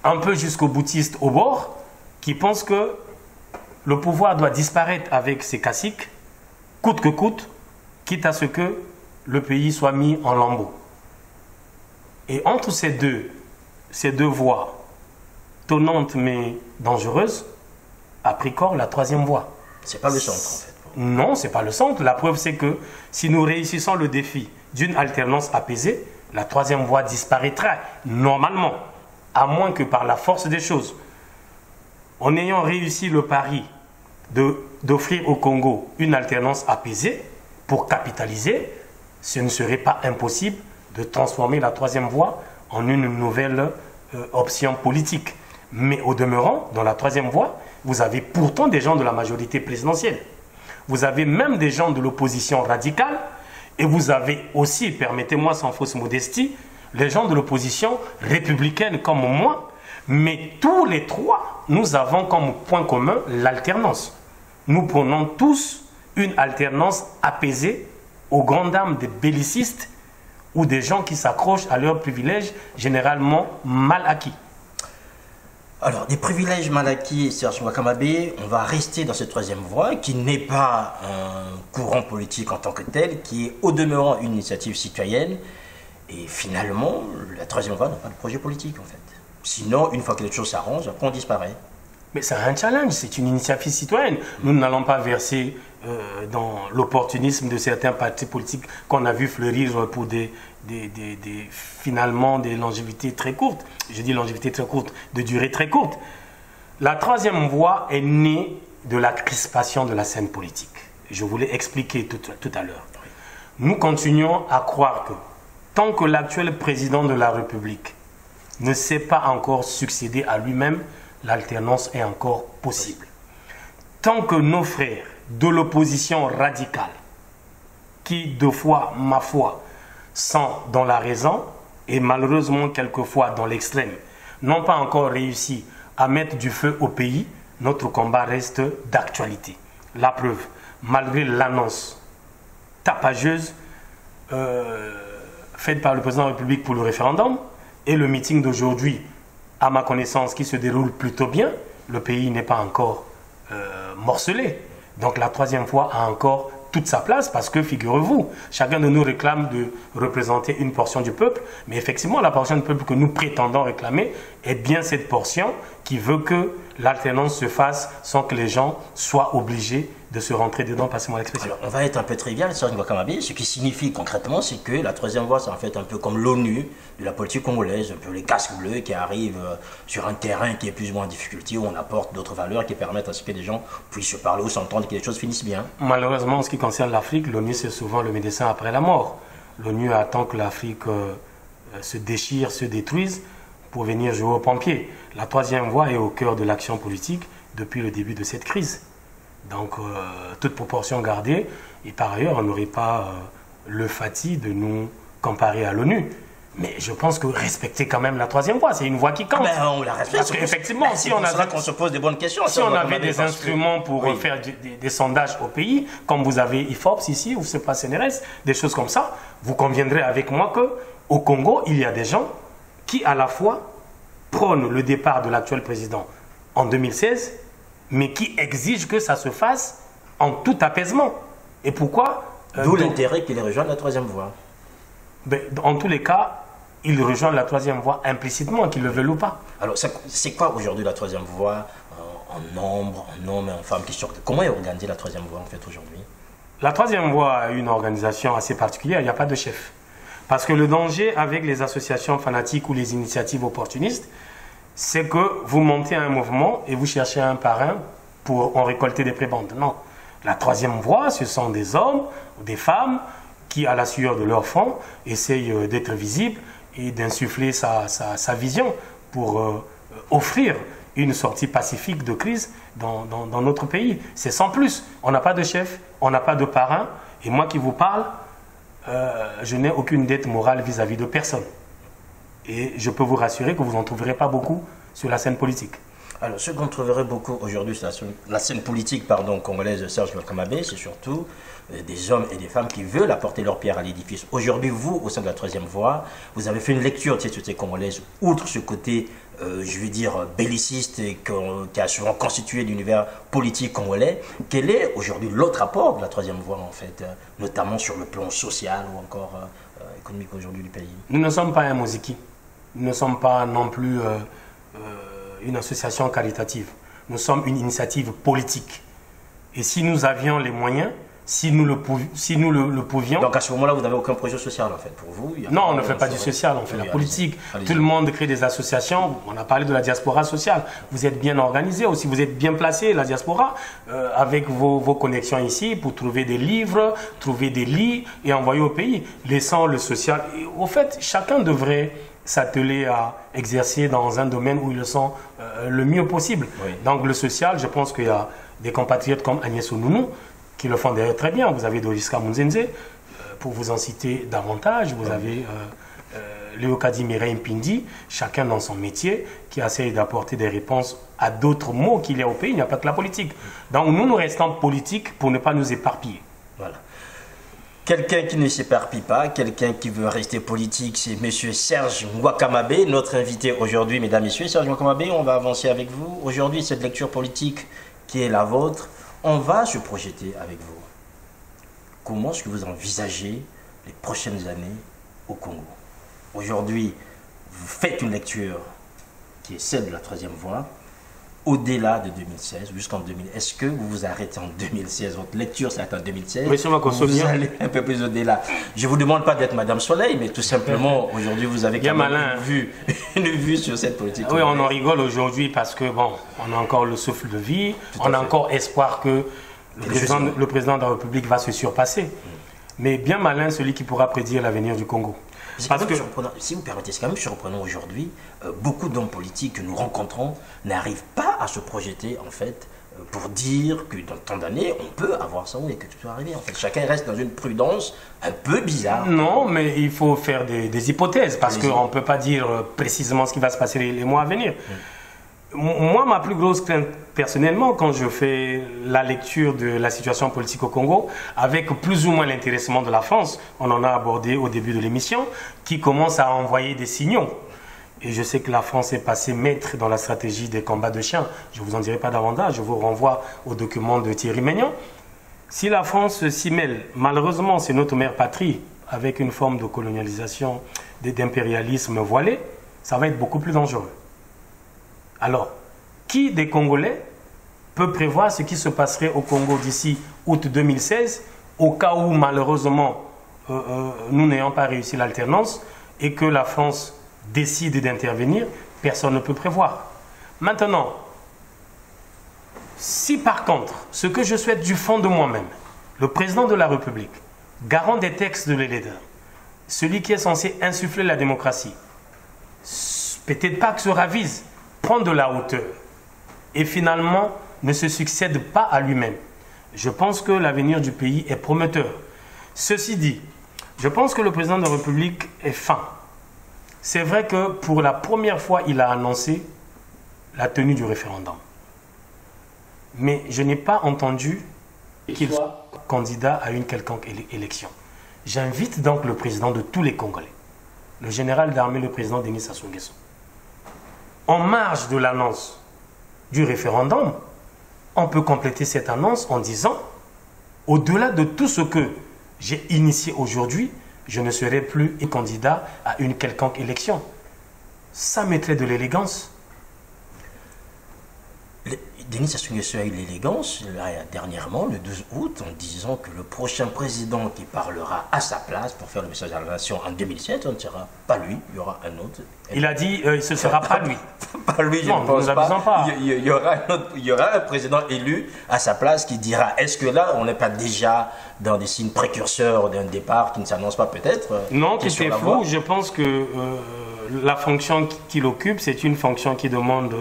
un peu jusqu'au boutiste au bord, qui pense que le pouvoir doit disparaître avec ses caciques, coûte que coûte, quitte à ce que le pays soit mis en lambeaux. Et entre ces deux voies, tonnantes mais dangereuses, a pris corps la troisième voie. C'est pas le centre, en fait. Non, c'est pas le centre. La preuve, c'est que si nous réussissons le défi d'une alternance apaisée, la troisième voie disparaîtra normalement, à moins que par la force des choses, en ayant réussi le pari d'offrir au Congo une alternance apaisée pour capitaliser, ce ne serait pas impossible de transformer la troisième voie en une nouvelle option politique. Mais au demeurant, dans la troisième voie, vous avez pourtant des gens de la majorité présidentielle. Vous avez même des gens de l'opposition radicale et vous avez aussi, permettez-moi sans fausse modestie, les gens de l'opposition républicaine comme moi. Mais tous les trois, nous avons comme point commun l'alternance. Nous prenons tous une alternance apaisée aux grandes dames des bellicistes ou des gens qui s'accrochent à leurs privilèges généralement mal acquis. Alors, des privilèges mal acquis, Serge Ngouakamabé, on va rester dans cette troisième voie qui n'est pas un courant politique en tant que tel, qui est au demeurant une initiative citoyenne. Et finalement, la troisième voie n'a pas de projet politique en fait. Sinon, une fois que les choses s'arrangent, après on disparaît. Mais c'est un challenge, c'est une initiative citoyenne. Nous n'allons pas verser dans l'opportunisme de certains partis politiques qu'on a vu fleurir pour finalement des longévités très courtes. Je dis longévité très courte, de durée très courte. La troisième voie est née de la crispation de la scène politique. Je voulais expliquer tout à l'heure. Nous continuons à croire que tant que l'actuel président de la République ne sait pas encore succéder à lui-même, l'alternance est encore possible. Tant que nos frères de l'opposition radicale, qui de fois, ma foi, sont dans la raison et malheureusement quelquefois dans l'extrême, n'ont pas encore réussi à mettre du feu au pays, notre combat reste d'actualité. La preuve, malgré l'annonce tapageuse faite par le président de la République pour le référendum et le meeting d'aujourd'hui, à ma connaissance, qui se déroule plutôt bien, le pays n'est pas encore morcelé. Donc la troisième fois a encore toute sa place parce que, figurez-vous, chacun de nous réclame de représenter une portion du peuple, mais effectivement, la portion du peuple que nous prétendons réclamer est bien cette portion qui veut que l'alternance se fasse sans que les gens soient obligés de se rentrer dedans, passez-moi l'expression. Alors, on va être un peu trivial, Serge Nwakamabe. Ce qui signifie concrètement, c'est que la troisième voie, c'est en fait un peu comme l'ONU de la politique congolaise, un peu les casques bleus qui arrivent sur un terrain qui est plus ou moins en difficulté, où on apporte d'autres valeurs qui permettent à ce que les gens puissent se parler ou s'entendre, que les choses finissent bien. Malheureusement, en ce qui concerne l'Afrique, l'ONU, c'est souvent le médecin après la mort. L'ONU attend que l'Afrique se déchire, se détruise pour venir jouer aux pompiers. La troisième voie est au cœur de l'action politique depuis le début de cette crise. Donc, toute proportion gardée. Et par ailleurs, on n'aurait pas le fati de nous comparer à l'ONU. Mais je pense que respecter quand même la troisième voie, c'est une voie qui compte. Ben, on la respecte. Parce qu'effectivement, si on a qu'on se pose des bonnes questions. Si on avait des instruments pour faire des sondages au pays, comme vous avez IFOPS ici, ou c'est pas CNRS, des choses comme ça, vous conviendrez avec moi que au Congo, il y a des gens qui à la fois prônent le départ de l'actuel président en 2016, mais qui exigent que ça se fasse en tout apaisement. Et pourquoi D'où l'intérêt qu'il rejoigne la troisième voie. Ben, en tous les cas, il rejoint la troisième voie implicitement, qu'il le veuille ou pas. Alors, c'est quoi aujourd'hui la troisième voie en nombre, en hommes et en femmes qui sortent? Comment est organisée la troisième voie en fait aujourd'hui? La troisième voie a une organisation assez particulière, il n'y a pas de chef. Parce que le danger avec les associations fanatiques ou les initiatives opportunistes, c'est que vous montez un mouvement et vous cherchez un parrain pour en récolter des prébendes. Non. La troisième voie, ce sont des hommes ou des femmes qui, à la sueur de leur front, essayent d'être visibles et d'insuffler sa vision pour offrir une sortie pacifique de crise dans notre pays. C'est sans plus. On n'a pas de chef, on n'a pas de parrain. Et moi qui vous parle, je n'ai aucune dette morale vis-à-vis de personne. Et je peux vous rassurer que vous n'en trouverez pas beaucoup sur la scène politique. Alors, ce qu'on trouverait beaucoup aujourd'hui sur la scène politique congolaise de Serge Nwakamabe, c'est surtout des hommes et des femmes qui veulent apporter leur pierre à l'édifice. Aujourd'hui, vous, au sein de la troisième voie, vous avez fait une lecture de cette société congolaise, outre ce côté, je veux dire, belliciste et qui a souvent constitué l'univers politique congolais. Quel est aujourd'hui l'autre apport de la troisième voie, en fait, notamment sur le plan social ou encore économique aujourd'hui du pays? Nous ne sommes pas un Moziki. Nous ne sommes pas non plus une association caritative. Nous sommes une initiative politique. Et si nous avions les moyens, si nous le pouvions... Donc à ce moment-là, vous n'avez aucun projet social en fait pour vous? Non, on ne fait pas du social, on fait la politique. Tout le monde crée des associations. On a parlé de la diaspora sociale. Vous êtes bien organisé aussi, vous êtes bien placé, la diaspora, avec vos connexions ici pour trouver des livres, trouver des lits et envoyer au pays. Laissant le social... Et, au fait, chacun devrait s'atteler à exercer dans un domaine où ils le sont le mieux possible. Oui. Donc le social, je pense qu'il y a des compatriotes comme Agnès Ounoumou qui le font d'ailleurs très bien. Vous avez Doriska Munzenze, pour vous en citer davantage. Vous avez Léocadie Mireille Mpindi, chacun dans son métier, qui essaye d'apporter des réponses à d'autres mots qu'il y a au pays. Il n'y a pas que la politique. Donc nous restons politiques pour ne pas nous éparpiller. Voilà. Quelqu'un qui ne s'éparpille pas, quelqu'un qui veut rester politique, c'est M. Serge Nwakamabe, notre invité aujourd'hui, mesdames et messieurs. Serge Nwakamabe, on va avancer avec vous. Aujourd'hui, cette lecture politique qui est la vôtre, on va se projeter avec vous. Comment est-ce que vous envisagez les prochaines années au Congo? Aujourd'hui, vous faites une lecture qui est celle de la troisième voie, au-delà de 2016, jusqu'en 2000. Est-ce que vous vous arrêtez en 2016? Votre lecture s'arrête en 2016. Oui, vous allez un peu plus au-delà. Je ne vous demande pas d'être Madame Soleil, mais tout simplement, aujourd'hui, vous avez quand même une vue sur cette politique. Oui, on en rigole aujourd'hui parce que, bon, on a encore le souffle de vie, on a encore espoir que le président de la République va se surpasser. Mais bien malin celui qui pourra prédire l'avenir du Congo. Parce que, si vous permettez, c'est quand même surprenant aujourd'hui, beaucoup d'hommes politiques que nous rencontrons n'arrivent pas à se projeter en fait pour dire que dans tant d'années on peut avoir ça et que tout peut arriver. En fait, chacun reste dans une prudence un peu bizarre. Non, mais il faut faire des hypothèses parce qu'on ne peut pas dire précisément ce qui va se passer les mois à venir. Moi, ma plus grosse crainte, personnellement, quand je fais la lecture de la situation politique au Congo, avec plus ou moins l'intéressement de la France, on en a abordé au début de l'émission, qui commence à envoyer des signaux. Et je sais que la France est passée maître dans la stratégie des combats de chiens. Je ne vous en dirai pas davantage, je vous renvoie au document de Thierry Meignan. Si la France s'y mêle, malheureusement, c'est notre mère patrie, avec une forme de colonialisation, d'impérialisme voilé, ça va être beaucoup plus dangereux. Alors, qui des Congolais peut prévoir ce qui se passerait au Congo d'ici août 2016, au cas où, malheureusement, nous n'ayons pas réussi l'alternance et que la France décide d'intervenir? Personne ne peut prévoir. Maintenant, si par contre, ce que je souhaite du fond de moi-même, le président de la République, garant des textes de l'État, celui qui est censé insuffler la démocratie, peut-être pas que se ravise, prend de la hauteur et finalement ne se succède pas à lui-même. Je pense que l'avenir du pays est prometteur. Ceci dit, je pense que le président de la République est fin. C'est vrai que pour la première fois, il a annoncé la tenue du référendum. Mais je n'ai pas entendu qu'il soit candidat à une quelconque élection. J'invite donc le président de tous les Congolais, le général d'armée, le président Denis Sassou Nguesso, en marge de l'annonce du référendum, on peut compléter cette annonce en disant, au-delà de tout ce que j'ai initié aujourd'hui, je ne serai plus un candidat à une quelconque élection. Ça mettrait de l'élégance. Denis Sassou Nguesso a eu l'élégance dernièrement, le 12 août, en disant que le prochain président qui parlera à sa place pour faire le message à la nation en 2007, ce ne sera pas lui, il y aura un autre. Il a dit ce ne sera pas lui. Pas lui, je ne pense pas. Il y aura un président élu à sa place qui dira, est-ce que là, on n'est pas déjà dans des signes précurseurs d'un départ qui ne s'annonce pas peut-être? Non, tu es fou. Je pense que la fonction qu'il occupe, c'est une fonction qui demande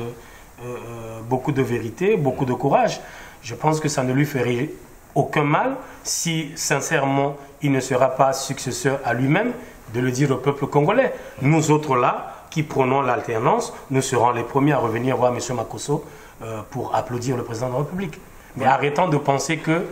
beaucoup de vérité, beaucoup de courage. Je pense que ça ne lui ferait aucun mal si, sincèrement, il ne sera pas successeur à lui-même de le dire au peuple congolais. Nous autres là, qui prenons l'alternance, nous serons les premiers à revenir voir M. Makosso pour applaudir le président de la République. Mais arrêtons de penser que,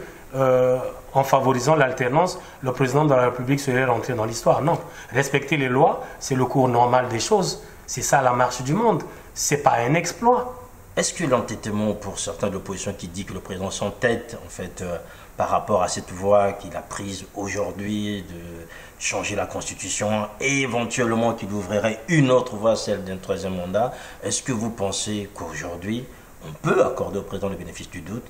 en favorisant l'alternance, le président de la République serait rentré dans l'histoire. Non. Respecter les lois, c'est le cours normal des choses. C'est ça la marche du monde. Ce n'est pas un exploit. Est-ce que l'entêtement pour certains de l'opposition qui dit que le président s'entête en fait par rapport à cette voie qu'il a prise aujourd'hui de changer la constitution et éventuellement qu'il ouvrirait une autre voie, celle d'un troisième mandat, est-ce que vous pensez qu'aujourd'hui on peut accorder au président le bénéfice du doute?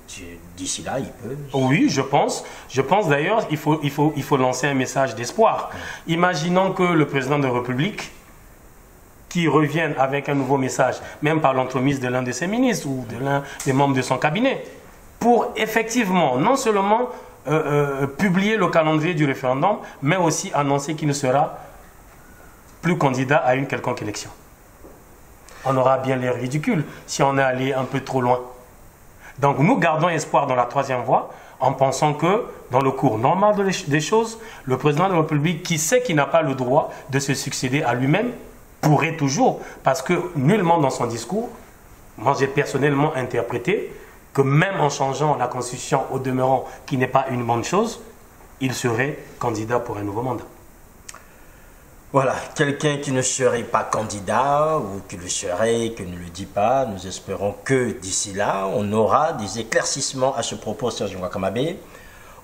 D'ici là, il peut? Oui, je pense. Je pense d'ailleurs qu'il faut lancer un message d'espoir. Imaginons que le président de la République qui revienne avec un nouveau message, même par l'entremise de l'un de ses ministres ou de l'un des membres de son cabinet, pour effectivement, non seulement publier le calendrier du référendum, mais aussi annoncer qu'il ne sera plus candidat à une quelconque élection. On aura bien l'air ridicule si on est allé un peu trop loin. Donc nous gardons espoir dans la troisième voie, en pensant que, dans le cours normal des choses, le président de la République, qui sait qu'il n'a pas le droit de se succéder à lui-même, pourrait toujours, parce que nullement dans son discours, moi j'ai personnellement interprété que même en changeant la constitution au demeurant, qui n'est pas une bonne chose, il serait candidat pour un nouveau mandat. Voilà, quelqu'un qui ne serait pas candidat ou qui le serait, qui ne le dit pas, nous espérons que d'ici là, on aura des éclaircissements à ce propos, Serge Nwakamabé.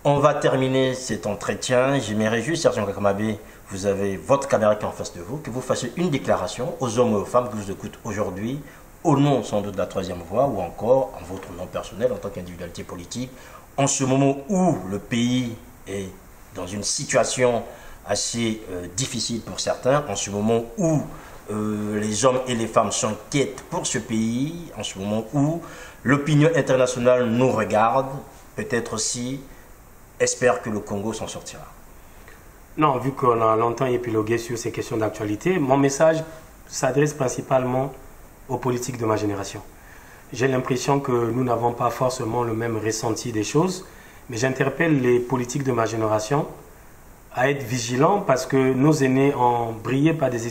On va terminer cet entretien. J'aimerais juste, Serge Nwakamabé, vous avez votre caméra qui est en face de vous, que vous fassiez une déclaration aux hommes et aux femmes qui vous écoutent aujourd'hui, au nom sans doute de la troisième voie ou encore en votre nom personnel en tant qu'individualité politique, en ce moment où le pays est dans une situation assez difficile pour certains, en ce moment où les hommes et les femmes s'inquiètent pour ce pays, en ce moment où l'opinion internationale nous regarde, peut-être aussi espère que le Congo s'en sortira. Non, vu qu'on a longtemps épilogué sur ces questions d'actualité, mon message s'adresse principalement aux politiques de ma génération. J'ai l'impression que nous n'avons pas forcément le même ressenti des choses, mais j'interpelle les politiques de ma génération à être vigilants parce que nos aînés ont brillé par des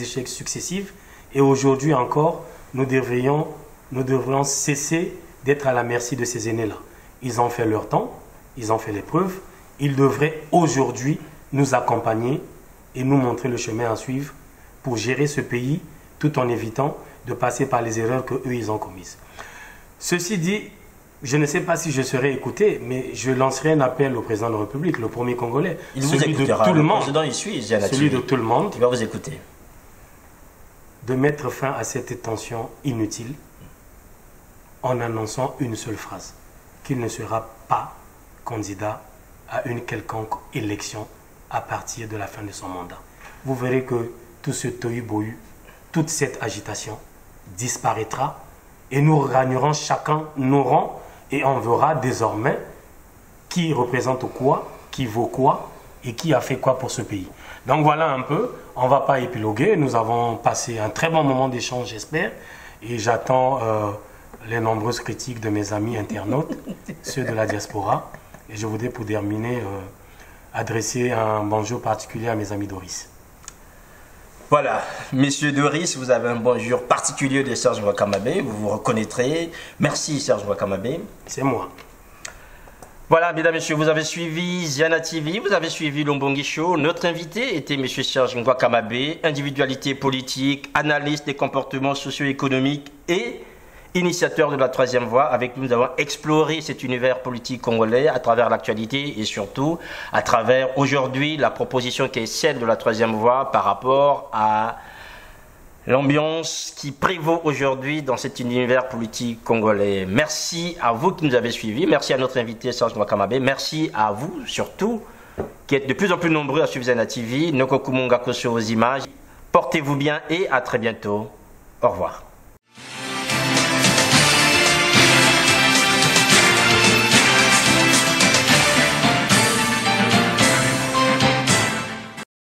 échecs successifs et aujourd'hui encore, nous devrions cesser d'être à la merci de ces aînés-là. Ils ont fait leur temps, ils ont fait les preuves, ils devraient aujourd'hui nous accompagner et nous montrer le chemin à suivre pour gérer ce pays tout en évitant de passer par les erreurs qu'eux ils ont commises. Ceci dit, je ne sais pas si je serai écouté, mais je lancerai un appel au président de la République, le premier Congolais. Il vous écoutera. Tout le monde. Président, il suit Ziana Celui TV. de tout le monde. Il va vous écouter. De mettre fin à cette tension inutile en annonçant une seule phrase, qu'il ne sera pas candidat à une quelconque élection à partir de la fin de son mandat. Vous verrez que tout ce tohu-bohu, toute cette agitation disparaîtra et nous gagnerons chacun nos rangs et on verra désormais qui représente quoi, qui vaut quoi et qui a fait quoi pour ce pays. Donc voilà un peu, on ne va pas épiloguer, nous avons passé un très bon moment d'échange, j'espère, et j'attends les nombreuses critiques de mes amis internautes, ceux de la diaspora, et je voudrais pour terminer adresser un bonjour particulier à mes amis Doris. Voilà, Monsieur Doris, vous avez un bonjour particulier de Serge Wakamabé, vous vous reconnaîtrez. Merci Serge Wakamabé. C'est moi. Voilà, mesdames, messieurs, vous avez suivi Ziana TV, vous avez suivi Lombongi Show. Notre invité était M. Serge Wakamabé, individualité politique, analyste des comportements socio-économiques et initiateur de la troisième voie. Avec nous, nous avons exploré cet univers politique congolais à travers l'actualité et surtout à travers aujourd'hui la proposition qui est celle de la troisième voie par rapport à l'ambiance qui prévaut aujourd'hui dans cet univers politique congolais. Merci à vous qui nous avez suivis. Merci à notre invité Serge Wakamabé. Merci à vous surtout qui êtes de plus en plus nombreux à suivre Ziana TV. Nokokumunga Koso aux images. Portez-vous bien et à très bientôt. Au revoir.